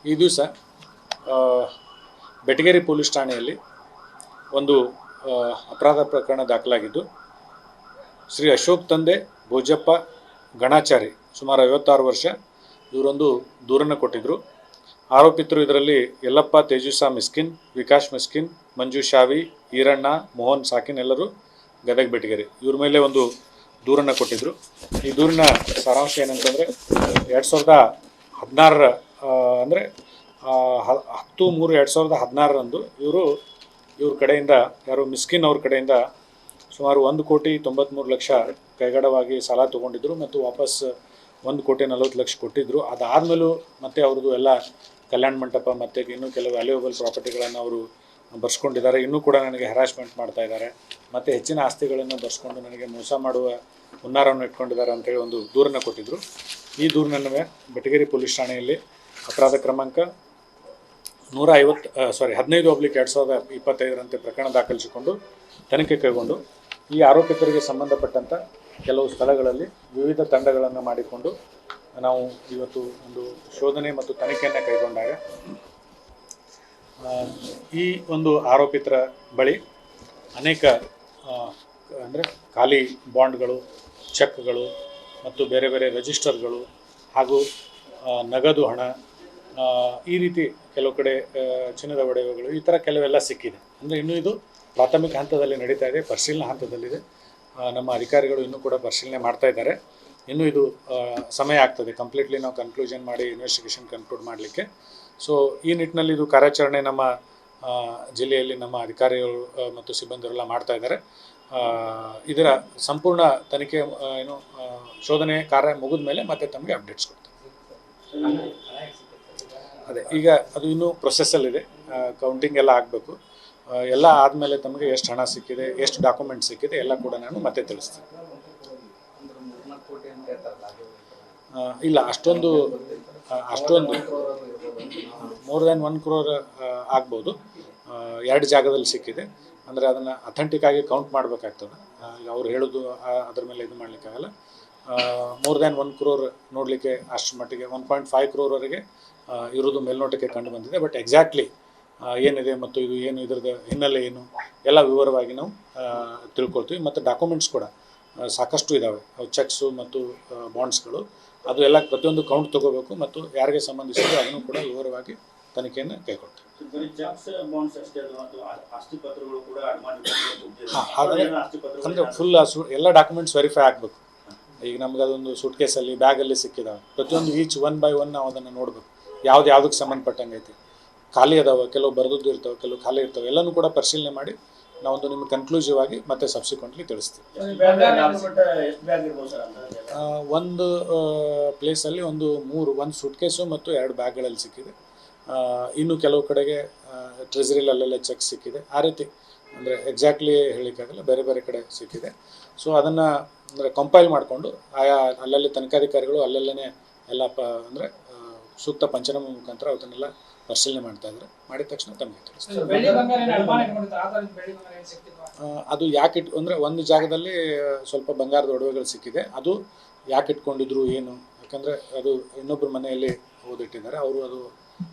ಈ ದಿವಸ ಬೆಟಗೇರಿ ಪೊಲೀಸ್ ಠಾಣೆಯಲ್ಲಿ ಒಂದು ಅಪರಾಧ ಪ್ರಕರಣ ದಾಖಲಾಗಿದ್ದು, ಶ್ರೀ ಅಶೋಕ್ ತಂದೆ ಭೋಜಪ್ಪ ಗಣಾಚಾರಿ ಸುಮಾರು 56 ವರ್ಷ ಇವರೊಂದು ದೂರನ್ನು ಕೊಟ್ಟಿದ್ದರು. ಆರೋಪಿತರು ಇದರಲ್ಲಿ ಯಲ್ಲಪ್ಪ ತೇಜುಸಾ ಮಿಸ್ಕಿನ್, ವಿಕಾಸ್ ಮಿಸ್ಕಿನ್, ಮಂಜು ಶಾವಿ, ಈರಣ್ಣ, ಮೋಹನ್ ಸಾಕಿನ್ ಎಲ್ಲರೂ ಗದಗ ಬೆಟಗೇರಿ ಇವ್ರ ಮೇಲೆ ಒಂದು ದೂರನ್ನು ಕೊಟ್ಟಿದ್ದರು. ಈ ದೂರಿನ ಸಾರಾಂಶ ಏನಂತಂದರೆ 2016 ಅಂದರೆ 10/3/2016 ಇವ್ರ ಕಡೆಯಿಂದ ಯಾರು ಮಿಸ್ಕಿನ್ ಅವ್ರ ಕಡೆಯಿಂದ ಸುಮಾರು 1,93,00,000 ಕೈಗಡವಾಗಿ ಸಾಲ ತೊಗೊಂಡಿದ್ದರು ಮತ್ತು ವಾಪಸ್ 1,40,00,000 ಕೊಟ್ಟಿದ್ದರು. ಅದಾದಮೇಲೂ ಮತ್ತೆ ಅವ್ರದ್ದು ಎಲ್ಲ ಕಲ್ಯಾಣ ಮಂಟಪ ಮತ್ತು ಇನ್ನೂ ಕೆಲವು ವ್ಯಾಲ್ಯೂಯಬಲ್ ಪ್ರಾಪರ್ಟಿಗಳನ್ನು ಅವರು ಬರ್ಸ್ಕೊಂಡಿದ್ದಾರೆ. ಇನ್ನೂ ಕೂಡ ನನಗೆ ಹ್ಯಾರಾಸ್ಮೆಂಟ್ ಮಾಡ್ತಾ ಇದ್ದಾರೆ ಮತ್ತು ಹೆಚ್ಚಿನ ಆಸ್ತಿಗಳನ್ನು ಬರ್ಸ್ಕೊಂಡು ನನಗೆ ಮೋಸ ಮಾಡುವ ಹುನ್ನಾರವನ್ನು ಇಟ್ಕೊಂಡಿದ್ದಾರೆ ಅಂತೇಳಿ ಒಂದು ದೂರನ್ನು ಕೊಟ್ಟಿದ್ದರು. ಈ ದೂರಿನನ್ನೇ ಬೆಟಗೇರಿ ಪೊಲೀಸ್ ಠಾಣೆಯಲ್ಲಿ ಅಪರಾಧ ಕ್ರಮಾಂಕ 15/2025 ಪ್ರಕರಣ ದಾಖಲಿಸಿಕೊಂಡು ತನಿಖೆ ಕೈಗೊಂಡು ಈ ಆರೋಪಿತರಿಗೆ ಸಂಬಂಧಪಟ್ಟಂಥ ಕೆಲವು ಸ್ಥಳಗಳಲ್ಲಿ ವಿವಿಧ ತಂಡಗಳನ್ನು ಮಾಡಿಕೊಂಡು ನಾವು ಇವತ್ತು ಒಂದು ಶೋಧನೆ ಮತ್ತು ತನಿಖೆಯನ್ನು ಕೈಗೊಂಡಾಗ ಈ ಒಂದು ಆರೋಪಿತರ ಬಳಿ ಅನೇಕ ಅಂದರೆ ಖಾಲಿ ಬಾಂಡ್ಗಳು, ಚೆಕ್ಗಳು ಮತ್ತು ಬೇರೆ ಬೇರೆ ರಿಜಿಸ್ಟರ್ಗಳು ಹಾಗೂ ನಗದು ಹಣ, ಈ ರೀತಿ ಕೆಲವು ಕಡೆ ಚಿನ್ನದ ಒಡವೆಗಳು, ಈ ಥರ ಕೆಲವೆಲ್ಲ ಸಿಕ್ಕಿದೆ. ಅಂದರೆ ಇನ್ನೂ ಇದು ಪ್ರಾಥಮಿಕ ಹಂತದಲ್ಲಿ ನಡೀತಾ ಇದೆ, ಪರಿಶೀಲನಾ ಹಂತದಲ್ಲಿದೆ. ನಮ್ಮ ಅಧಿಕಾರಿಗಳು ಇನ್ನೂ ಕೂಡ ಪರಿಶೀಲನೆ ಮಾಡ್ತಾ ಇದ್ದಾರೆ. ಇನ್ನೂ ಇದು ಸಮಯ ಆಗ್ತದೆ ಕಂಪ್ಲೀಟ್ಲಿ ನಾವು ಕನ್ಕ್ಲೂಷನ್ ಮಾಡಿ ಇನ್ವೆಸ್ಟಿಗೇಷನ್ ಕನ್ಕ್ಲೂಡ್ ಮಾಡಲಿಕ್ಕೆ. ಸೊ ಈ ನಿಟ್ಟಿನಲ್ಲಿ ಇದು ಕಾರ್ಯಾಚರಣೆ ನಮ್ಮ ಜಿಲ್ಲೆಯಲ್ಲಿ ನಮ್ಮ ಅಧಿಕಾರಿಗಳು ಮತ್ತು ಸಿಬ್ಬಂದಿಯವರೆಲ್ಲ ಮಾಡ್ತಾ ಇದ್ದಾರೆ. ಇದರ ಸಂಪೂರ್ಣ ತನಿಖೆ ಶೋಧನೆ ಕಾರ್ಯ ಮುಗಿದ ಮೇಲೆ ಮತ್ತೆ ತಮಗೆ ಅಪ್ಡೇಟ್ಸ್ ಕೊಡ್ತಾರೆ. ಅದೇ ಈಗ ಅದು ಇನ್ನೂ ಪ್ರೊಸೆಸ್ಸಲ್ಲಿದೆ, ಕೌಂಟಿಂಗ್ ಎಲ್ಲ ಆಗಬೇಕು. ಎಲ್ಲ ಆದಮೇಲೆ ತಮಗೆ ಎಷ್ಟು ಹಣ ಸಿಕ್ಕಿದೆ, ಎಷ್ಟು ಡಾಕ್ಯುಮೆಂಟ್ ಸಿಕ್ಕಿದೆ ಎಲ್ಲ ಕೂಡ ನಾನು ಮತ್ತೆ ತಿಳಿಸ್ತೀನಿ. ಇಲ್ಲ, ಅಷ್ಟೊಂದು ಮೋರ್ ದ್ಯಾನ್ 1 crore ಆಗ್ಬೋದು. 2 ಜಾಗದಲ್ಲಿ ಸಿಕ್ಕಿದೆ. ಅಂದರೆ ಅದನ್ನು ಅಥೆಂಟಿಕ್ ಆಗಿ ಕೌಂಟ್ ಮಾಡಬೇಕಾಗ್ತದೆ. ಅವ್ರು ಹೇಳೋದು ಅದ್ರ ಮೇಲೆ ಇದು ಮಾಡಲಿಕ್ಕಾಗಲ್ಲ. ಮೋರ್ ದ್ಯಾನ್ 1 crore ನೋಡಲಿಕ್ಕೆ ಅಷ್ಟು ಮಟ್ಟಿಗೆ 1.5 crore ಇರೋದು ಮೇಲ್ನೋಟಕ್ಕೆ ಕಂಡು ಬಂದಿದೆ. ಬಟ್ ಎಕ್ಸಾಕ್ಟ್ಲಿ ಏನಿದೆ ಮತ್ತು ಇದು ಏನು ಇದರದ ಹಿನ್ನೆಲೆ ಏನು ಎಲ್ಲ ವಿವರವಾಗಿ ನಾವು ತಿಳ್ಕೊಳ್ತೀವಿ. ಮತ್ತು ಡಾಕ್ಯುಮೆಂಟ್ಸ್ ಕೂಡ ಸಾಕಷ್ಟು ಇದ್ದಾವೆ, ಚೆಕ್ಸು ಮತ್ತು ಬಾಂಡ್ಸ್ಗಳು, ಅದು ಎಲ್ಲ ಪ್ರತಿಯೊಂದು ಕೌಂಟ್ ತೊಗೋಬೇಕು ಮತ್ತು ಯಾರಿಗೆ ಸಂಬಂಧಿಸಿದ್ದು ಅದನ್ನು ಕೂಡ ವಿವರವಾಗಿ ತನಿಖೆಯನ್ನು ಕೈಗೊಳ್ತೀವಿ. ಅಂದರೆ ಫುಲ್ ಎಲ್ಲ ಡಾಕ್ಯುಮೆಂಟ್ಸ್ ವೆರಿಫೈ ಆಗಬೇಕು. ಈಗ ನಮ್ಗೆ ಅದೊಂದು ಸೂಟ್ ಕೇಸಲ್ಲಿ ಬ್ಯಾಗಲ್ಲಿ ಸಿಕ್ಕಿದಾವೆ, ಪ್ರತಿಯೊಂದು ಈಚ್ 1 by 1 ನಾವು ಅದನ್ನು ನೋಡಬೇಕು. ಯಾವುದಕ್ಕೆ ಸಂಬಂಧಪಟ್ಟಂಗೆ ಐತಿ, ಖಾಲಿ ಅದಾವೆ, ಕೆಲವು ಬರೆದದ್ದು ಇರ್ತವೆ, ಕೆಲವು ಖಾಲಿ ಇರ್ತವೆ, ಎಲ್ಲನೂ ಕೂಡ ಪರಿಶೀಲನೆ ಮಾಡಿ ನಾವೊಂದು ನಿಮ್ಗೆ ಕನ್ಕ್ಲೂಸಿವ್ ಆಗಿ ಮತ್ತೆ ಸಬ್ಸಿಕ್ವೆಂಟ್ಲಿ ತಿಳಿಸ್ತೀವಿ. ಒಂದು ಪ್ಲೇಸಲ್ಲಿ ಒಂದು ಸೂಟ್ ಕೇಸು ಮತ್ತು 2 ಬ್ಯಾಗ್ಗಳಲ್ಲಿ ಸಿಕ್ಕಿದೆ. ಇನ್ನು ಕೆಲವು ಕಡೆಗೆ ಟ್ರೆಜರಿಲಿ ಅಲ್ಲೆಲ್ಲ ಚೆಕ್ ಸಿಕ್ಕಿದೆ. ಆ ರೀತಿ ಅಂದರೆ ಎಕ್ಸಾಕ್ಟ್ಲಿ ಹೇಳಲಿಕ್ಕಾಗಲ್ಲ, ಬೇರೆ ಬೇರೆ ಕಡೆ ಸಿಕ್ಕಿದೆ. ಸೊ ಅದನ್ನು ಅಂದರೆ ಕಂಪೈಲ್ ಮಾಡಿಕೊಂಡು ಆಯಾ ಅಲ್ಲಲ್ಲಿ ತನಿಖಾಧಿಕಾರಿಗಳು ಅಲ್ಲೆಲ್ಲೇ ಎಲ್ಲ ಅಂದರೆ ಸೂಕ್ತ ಪಂಚನಾಮ ಮುಖಾಂತರ ಅದನ್ನೆಲ್ಲ ಪರಿಶೀಲನೆ ಮಾಡ್ತಾ ಇದ್ದಾರೆ. ಮಾಡಿದ ತಕ್ಷಣ ತಮಗೆ ತಿಳಿಸ್ತಾರೆ. ಅದು ಯಾಕೆ ಅಂದರೆ ಒಂದು ಜಾಗದಲ್ಲಿ ಸ್ವಲ್ಪ ಬಂಗಾರದ ಒಡವೆಗಳು ಸಿಕ್ಕಿದೆ. ಅದು ಯಾಕೆ ಇಟ್ಕೊಂಡಿದ್ರು ಏನು, ಯಾಕಂದರೆ ಅದು ಇನ್ನೊಬ್ಬರ ಮನೆಯಲ್ಲಿ ಓದಿಟ್ಟಿದ್ದಾರೆ. ಅವರು ಅದು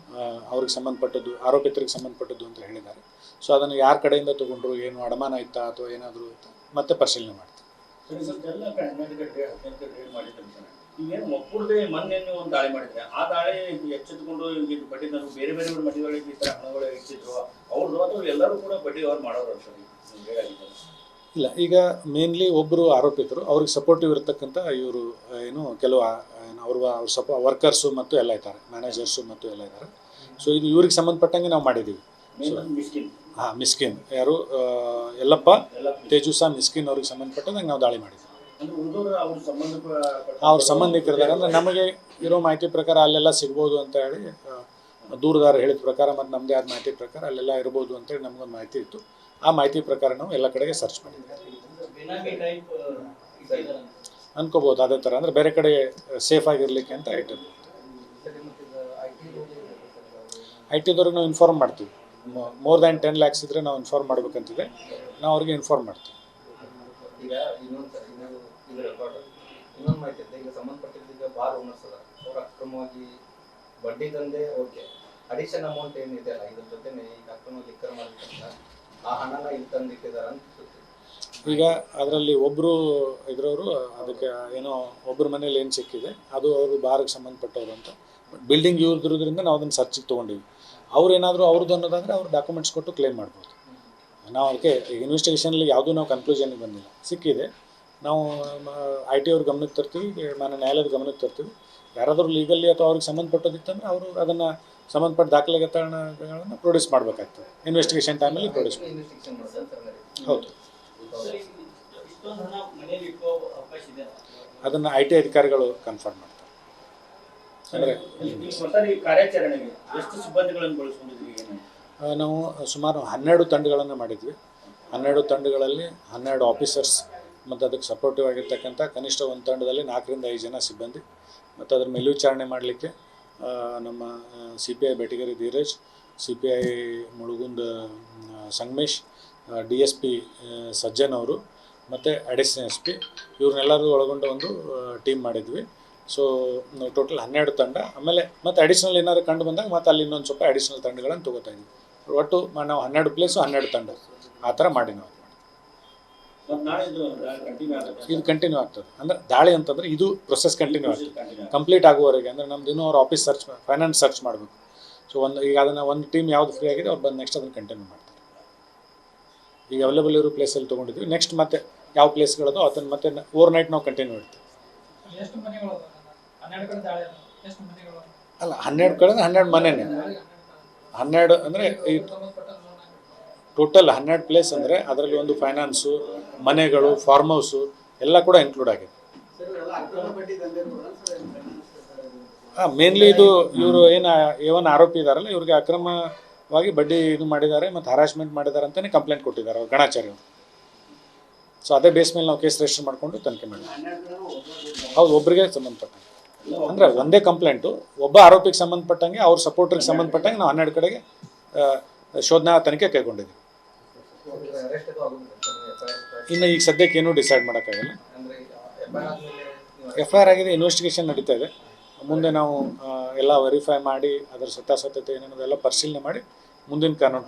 ಅವ್ರಿಗೆ ಸಂಬಂಧಪಟ್ಟದ್ದು, ಆರೋಪಿತರಿಗೆ ಸಂಬಂಧಪಟ್ಟದ್ದು ಅಂತ ಹೇಳಿದ್ದಾರೆ. ಸೊ ಅದನ್ನು ಯಾರ ಕಡೆಯಿಂದ ತೊಗೊಂಡ್ರು, ಏನು ಅಡಮಾನ ಇತ್ತಾ ಅಥವಾ ಏನಾದರೂ ಇತ್ತಾ ಮತ್ತೆ ಪರಿಶೀಲನೆ ಮಾಡ್ತಾರೆ. ಈಗೇನು ಒಬ್ಬರದೇ ಮೊನ್ನೆ ಒಂದು ದಾಳಿ ಮಾಡಿದ್ರೆ ಆ ದಾಳಿ ಎಚ್ಚೆತ್ತುಕೊಂಡು ಬಡ್ಡಿ ನಾನು ಬೇರೆ ಬೇರೆ ಮದುವೆಗಳಿಗೆ ಈ ಥರ ಹಣಗಳು ಇಟ್ಟಿದ್ರು ಅವ್ರದ್ದು ಅಥವಾ ಎಲ್ಲರೂ ಕೂಡ ಬಡ್ಡಿ ಅವ್ರು ಮಾಡೋರು ಸರ್? ಇಲ್ಲ, ಈಗ ಮೇನ್ಲಿ ಒಬ್ಬರು ಆರೋಪಿತರು, ಅವ್ರಿಗೆ ಸಪೋರ್ಟಿವ್ ಇರತಕ್ಕಂಥ ಇವರು ಕೆಲವು ಅವ್ರ ವರ್ಕರ್ಸು ಮತ್ತು ಎಲ್ಲ ಇದ್ದಾರೆ, ಮ್ಯಾನೇಜರ್ಸು ಮತ್ತು ಎಲ್ಲ ಇದ್ದಾರೆ. ಸೊ ಇದು ಇವ್ರಿಗೆ ಸಂಬಂಧಪಟ್ಟಂಗೆ ನಾವು ಮಾಡಿದ್ದೀವಿ. ಮಿಸ್ಕಿನ್ ಯಾರು ಯಲ್ಲಪ್ಪ ತೇಜುಸಾ ಮಿಸ್ಕಿನ್ ಅವ್ರಿಗೆ ಸಂಬಂಧಪಟ್ಟಂಗೆ ನಾವು ದಾಳಿ ಮಾಡಿದ್ದೀವಿ. ಅವ್ರ ಸಂಬಂಧಿಕರಿದ್ದಾರೆ. ಅಂದರೆ ನಮಗೆ ಇರೋ ಮಾಹಿತಿ ಪ್ರಕಾರ ಅಲ್ಲೆಲ್ಲ ಸಿಗ್ಬೋದು ಅಂತ ಹೇಳಿ ದೂರದಾರ ಹೇಳಿದ ಪ್ರಕಾರ ಮತ್ತು ನಮ್ಮದೇ ಆದ ಮಾಹಿತಿ ಪ್ರಕಾರ ಅಲ್ಲೆಲ್ಲ ಇರ್ಬೋದು ಅಂತೇಳಿ ನಮಗೊಂದು ಮಾಹಿತಿ ಇತ್ತು. ಆ ಮಾಹಿತಿ ಪ್ರಕಾರ ನಾವು ಎಲ್ಲ ಕಡೆಗೆ ಸರ್ಚ್ ಮಾಡಿದ್ದೀವಿ ಅನ್ಕೋಬೋದು. ಅದೇ ಥರ ಅಂದರೆ ಬೇರೆ ಕಡೆ ಸೇಫ್ ಆಗಿರಲಿಕ್ಕೆ ಅಂತ ಇಟ್ಟಿರ್ಬೋದು. IT ದವ್ರಿಗೆ ನಾವು ಇನ್ಫಾರ್ಮ್ ಮಾಡ್ತೀವಿ. ಮೋರ್ ದ್ಯಾನ್ 10 lakhs ಇದ್ದರೆ ನಾವು ಇನ್ಫಾರ್ಮ್ ಮಾಡಬೇಕಂತಿದೆ. ನಾವು ಅವ್ರಿಗೆ ಇನ್ಫಾರ್ಮ್ ಮಾಡ್ತೀವಿ. ಈಗ ಇನ್ನೊಂದು ಮಾಹಿತಿ ಈಗ ಸಂಬಂಧಪಟ್ಟಿದ್ದ ಬಾರ್ ಓನರ್ಸ್ ಅದ, ಅವ್ರು ಅಕ್ರಮವಾಗಿ ಬಡ್ಡಿ ದಂಧೆ ಓಕೆ ಅಡಿಷನ್ ಅಮೌಂಟ್ ಏನಿದೆ ಅಲ್ಲ ಇದ್ರ ಜೊತೆ ಈಗ ಅಕ್ರಮ ಲಿಕ್ಕರ್ ಮಾಡಿರ್ತಂತ ಆ ಹಣನ ಇಲ್ಲಿ ತಂದಿಟ್ಟಿದಾರ ಅಂತ ಸುದ್ದಿ. ಈಗ ಅದರಲ್ಲಿ ಒಬ್ಬರು ಇದ್ರವರು ಅದಕ್ಕೆ ಏನೋ ಒಬ್ಬರ ಮನೇಲಿ ಏನು ಸಿಕ್ಕಿದೆ ಅದು ಅವರು ಬಾರ್ಗೆ ಸಂಬಂಧಪಟ್ಟವರು ಅಂತ ಬಿಲ್ಡಿಂಗ್ ಇವ್ರದ್ರಿಂದ ನಾವು ಅದನ್ನು ಸರ್ಚಿಗೆ ತೊಗೊಂಡಿವಿ. ಅವ್ರು ಏನಾದರೂ ಅವ್ರದ್ದು ಅನ್ನೋದಾದರೆ ಅವ್ರು ಡಾಕ್ಯುಮೆಂಟ್ಸ್ ಕೊಟ್ಟು ಕ್ಲೇಮ್ ಮಾಡ್ಬೋದು. ನಾವು ಅದಕ್ಕೆ ಇನ್ವೆಸ್ಟಿಗೇಷನಲ್ಲಿ ಯಾವುದೂ ನಾವು ಕನ್ಕ್ಲೂಷನ್ಗೆ ಬಂದಿಲ್ಲ. ಸಿಕ್ಕಿದೆ ನಾವು IT ಅವ್ರ ಗಮನಕ್ಕೆ ತರ್ತೀವಿ, ಮಾನ್ಯ ನ್ಯಾಯಾಲಯದ ಗಮನಕ್ಕೆ ತರ್ತೀವಿ. ಯಾರಾದರೂ ಲೀಗಲ್ಲಿ ಅಥವಾ ಅವ್ರಿಗೆ ಸಂಬಂಧಪಟ್ಟದಿತ್ತಂದ್ರೆ ಅವರು ಅದನ್ನು ಸಂಬಂಧಪಟ್ಟ ದಾಖಲೆಗಳನ್ನು ಪ್ರೊಡ್ಯೂಸ್ ಮಾಡಬೇಕಾಗ್ತದೆ. ಇನ್ವೆಸ್ಟಿಗೇಷನ್ ಟೈಮಲ್ಲಿ ಪ್ರೊಡ್ಯೂಸ್ ಮಾಡಿ. ಇನ್ವೆಸ್ಟಿಗೇಷನ್ ಮಾಡ್ತಾರೆ ಹೌದು, ಇಷ್ಟೊಂದು ಹಣ ಮನೆಯಲ್ಲಿ ಇಟ್ಕೋ ಅವಕಾಶ ಇದೆ ಅದನ್ನು IT ಅಧಿಕಾರಿಗಳು ಕನ್ಫರ್ಮ್ ಮಾಡ್ತಾರೆ. ಅಂದರೆ ಒಟ್ಟಾರೆ ಈ ಕಾರ್ಯಾಚರಣೆಗೆ ಎಷ್ಟು ಸಿಬ್ಬಂದಿಗಳನ್ನು ಬಳಸ್ಕೊಂಡಿದ್ರಿ ಏನು? ನಾವು ಸುಮಾರು 12 ತಂಡಗಳನ್ನು ಮಾಡಿದ್ವಿ. 12 ತಂಡಗಳಲ್ಲಿ 12 ಆಫೀಸರ್ಸ್ ಮತ್ತು ಅದಕ್ಕೆ ಸಪೋರ್ಟಿವ್ ಆಗಿರ್ತಕ್ಕಂಥ ಕನಿಷ್ಠ ಒಂದು ತಂಡದಲ್ಲಿ 4 ರಿಂದ 5 ಜನ ಸಿಬ್ಬಂದಿ ಮತ್ತು ಅದರ ಮೇಲ್ವಿಚಾರಣೆ ಮಾಡಲಿಕ್ಕೆ ನಮ್ಮ CPI Betageri Dheeraj, CPI Mulgund Sangamesh, DSP Sajjan ಅವರು ಮತ್ತು ಅಡಿಷನಲ್ SP ಇವ್ರನ್ನೆಲ್ಲರೂ ಒಳಗೊಂಡು ಒಂದು ಟೀಮ್ ಮಾಡಿದ್ವಿ. ಸೊ ಟೋಟಲ್ 12 ತಂಡ. ಆಮೇಲೆ ಮತ್ತು ಅಡಿಷ್ನಲ್ ಏನಾದ್ರು ಕಂಡು ಬಂದಾಗ ಮತ್ತು ಅಲ್ಲಿ ಇನ್ನೊಂದು ಸ್ವಲ್ಪ ಅಡಿಷ್ನಲ್ ತಂಡಗಳನ್ನು ತೊಗೋತಾ ಇದ್ವಿ. ಒಟ್ಟು ನಾವು 12 ಪ್ಲೇಸು 12 ತಂಡ ಆ ಥರ ಮಾಡಿ ನಾವು ಮತ್ತು ನಾಳೆ ಇದು ಕಂಟಿನ್ಯೂ ಆಗುತ್ತೆ. ಇದು ಕಂಟಿನ್ಯೂ ಆಗ್ತದೆ. ಅಂದರೆ ದಾಳಿ ಅಂತಂದರೆ ಇದು ಪ್ರೊಸೆಸ್ ಕಂಟಿನ್ಯೂ ಆಗ್ತದೆ ಕಂಪ್ಲೀಟ್ ಆಗುವವರೆಗೆ. ಅಂದರೆ ನಮ್ದು ಇನ್ನೂ ಅವ್ರ ಆಫೀಸ್ ಸರ್ಚ್ ಫೈನಾನ್ಸ್ ಸರ್ಚ್ ಮಾಡಬೇಕು. ಸೊ ಈಗ ಅದನ್ನು ಒಂದು ಟೀಮ್ ಯಾವುದು ಫ್ರೀ ಆಗಿದೆ ಅವ್ರು ಬಂದು ನೆಕ್ಸ್ಟ್ ಅದನ್ನು ಕಂಟಿನ್ಯೂ ಮಾಡ್ತಾರೆ. ಈಗ ಅವೈಲೇಬಲ್ ಇರೋ ಪ್ಲೇಸಲ್ಲಿ ತೊಗೊಂಡಿದ್ವಿ. ನೆಕ್ಸ್ಟ್ ಮತ್ತೆ ಯಾವ ಪ್ಲೇಸ್ಗಳದೋ ಅದನ್ನು ಮತ್ತೆ ಓವರ್ ನೈಟ್ ನಾವು ಕಂಟಿನ್ಯೂ ಮಾಡ್ತೀವಿ. ಎಷ್ಟು ಮನೆಗಳು 12 ಕಡೆ ದಾಳಿ ಎಷ್ಟು ಮನೆಗಳು ಅಲ್ಲ 12 ಕಡೆ 12 ಮನೆನೇ 12 ಅಂದರೆ ಈ ಟೋಟಲ್ 12 ಪ್ಲೇಸ್ ಅಂದರೆ ಅದರಲ್ಲಿ ಒಂದು ಫೈನಾನ್ಸು, ಮನೆಗಳು, ಫಾರ್ಮ್ ಹೌಸು ಎಲ್ಲ ಕೂಡ ಇನ್ಕ್ಲೂಡ್ ಆಗಿದೆ. ಮೇನ್ಲಿ ಇದು ಇವರು ಏನು ಆರೋಪಿ ಇದ್ದಾರಲ್ಲ ಇವ್ರಿಗೆ ಅಕ್ರಮವಾಗಿ ಬಡ್ಡಿ ಇದು ಮಾಡಿದ್ದಾರೆ ಮತ್ತು ಹರಾಸ್ಮೆಂಟ್ ಮಾಡಿದ್ದಾರೆ ಅಂತಲೇ ಕಂಪ್ಲೇಂಟ್ ಕೊಟ್ಟಿದ್ದಾರೆ ಅವ್ರು ಗಣಾಚಾರಿ ಅವರು. ಸೊ ಅದೇ ಬೇಸ್ ಮೇಲೆ ನಾವು ಕೇಸ್ ರಿಜಿಸ್ಟರ್ ಮಾಡಿಕೊಂಡು ತನಿಖೆ ಮಾಡಿದ್ವಿ. ಹೌದು, ಒಬ್ಬರಿಗೆ ಸಂಬಂಧಪಟ್ಟಂಗೆ ಅಂದರೆ ಒಂದೇ ಕಂಪ್ಲೇಂಟು ಒಬ್ಬ ಆರೋಪಿಗೆ ಸಂಬಂಧಪಟ್ಟಂಗೆ ಅವ್ರ ಸಪೋರ್ಟ್ರಿಗೆ ಸಂಬಂಧಪಟ್ಟಂಗೆ ನಾವು 12 ಕಡೆಗೆ ಶೋಧನಾ ತನಿಖೆ ಕೈಗೊಂಡಿದ್ದೀವಿ. ಇನ್ನು ಈಗ ಸದ್ಯಕ್ಕೆ ಏನೂ ಡಿಸೈಡ್ ಮಾಡೋಕ್ಕಾಗಲ್ಲ. FIR ಆಗಿದೆ, ಇನ್ವೆಸ್ಟಿಗೇಷನ್ ನಡೀತಾ ಇದೆ. ಮುಂದೆ ನಾವು ಎಲ್ಲ ವೆರಿಫೈ ಮಾಡಿ ಅದರ ಸತ್ಯಾಸತ್ಯತೆ ಏನೇನೋದೆಲ್ಲ ಪರಿಶೀಲನೆ ಮಾಡಿ ಮುಂದಿನ ಕಾನೂನು